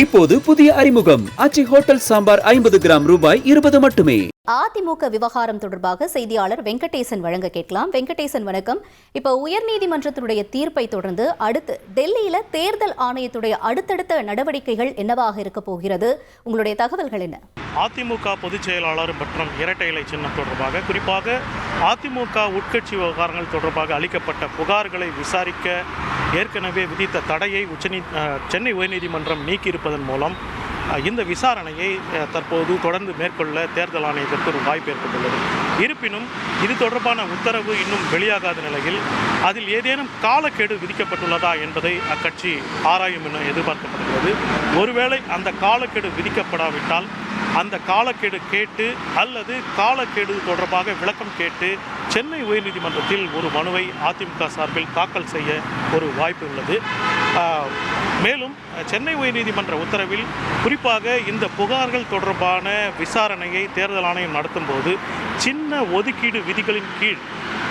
இப்போது புதிய அறிமுகம் ஆச்சி ஹோட்டல் சாம்பார் 50 கிராம் ரூபாய் 20 மட்டுமே. அதிமுக விவகாரம் தொடர்பாக செய்தியாளர் வெங்கடேசன் வழங்க கேட்கலாம். வெங்கடேசன் வணக்கம். இப்ப உயர்நீதிமன்றத்தினுடைய தீர்ப்பை தொடர்ந்து அடுத்து டெல்லியில தேர்தல் ஆணையத்துடைய அடுத்தடுத்த நடவடிக்கைகள் என்னவாக இருக்க போகிறது? உங்களுடைய தகவல்கள் என்ன? அதிமுக பொதுச் செயலாளர் மற்றும் இரட்டை இலை சின்னம் தொடர்பாக, குறிப்பாக அதிமுக உட்கட்சி விவகாரங்கள் தொடர்பாக அளிக்கப்பட்ட புகார்களை விசாரிக்க ஏற்கனவே விதித்த தடையை சென்னை உயர்நீதிமன்றம் நீக்கியிருப்பதன் மூலம் இந்த விசாரணையை தற்போது தொடர்ந்து மேற்கொள்ள தேர்தல் ஆணையத்திற்கு ஒரு வாய்ப்பு ஏற்பட்டுள்ளது. இருப்பினும் இது தொடர்பான உத்தரவு இன்னும் வெளியாகாத நிலையில் அதில் ஏதேனும் காலக்கெடு விதிக்கப்பட்டுள்ளதா என்பதை அக்கட்சி ஆராயும் என எதிர்பார்க்கப்படுகிறது. ஒருவேளை அந்த காலக்கெடு விதிக்கப்படாவிட்டால் அந்த காலக்கெடு கேட்டு அல்லது காலக்கெடு தொடர்பாக விளக்கம் கேட்டு சென்னை உயர்நீதிமன்றத்தில் ஒரு மனுவை அதிமுக சார்பில் தாக்கல் செய்ய ஒரு வாய்ப்பு உள்ளது. மேலும் சென்னை உயர்நீதிமன்ற உத்தரவில் குறிப்பாக இந்த புகார்கள் தொடர்பான விசாரணையை தேர்தல் ஆணையம் நடத்தும் போது சின்ன ஒதுக்கீடு விதிகளின் கீழ்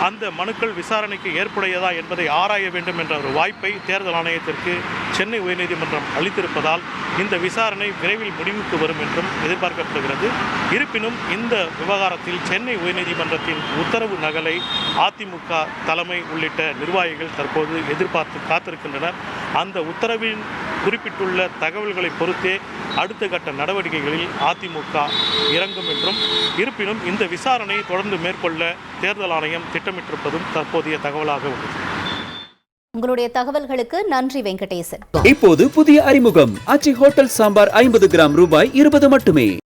அந்த மனுக்கள் விசாரணைக்கு ஏற்புடையதா என்பதை ஆராய வேண்டும் என்ற ஒரு வாய்ப்பை தேர்தல் ஆணையத்திற்கு சென்னை உயர்நீதிமன்றம் அளித்திருப்பதால் இந்த விசாரணை விரைவில் முடிவுக்கு வரும் என்றும் எதிர்பார்க்கப்படுகிறது. இருப்பினும் இந்த விவகாரத்தில் சென்னை உயர்நீதிமன்றத்தின் உத்தரவு நகலை அதிமுக தலைமை உள்ளிட்ட நிர்வாகிகள் தற்போது எதிர்பார்த்து காத்திருக்கின்றனர். அந்த உத்தரவின் குறிப்பிட்டுள்ள தகவல்களை பொறுத்தே அடுத்த கட்ட நடவடிக்கைகளில் அதிமுக இறங்கும் என்றும், இருப்பினும் இந்த விசாரணையை தொடர்ந்து மேற்கொள்ள தேர்தல் ஆணையம் திட்டமிட்டிருப்பதும் தற்போதைய தகவலாக உள்ளது. உங்களுடைய தகவல்களுக்கு நன்றி வெங்கடேசன். இப்போது புதிய அறிமுகம் ஆச்சி ஹோட்டல் சாம்பார் 50 கிராம் ரூபாய் 20 மட்டுமே.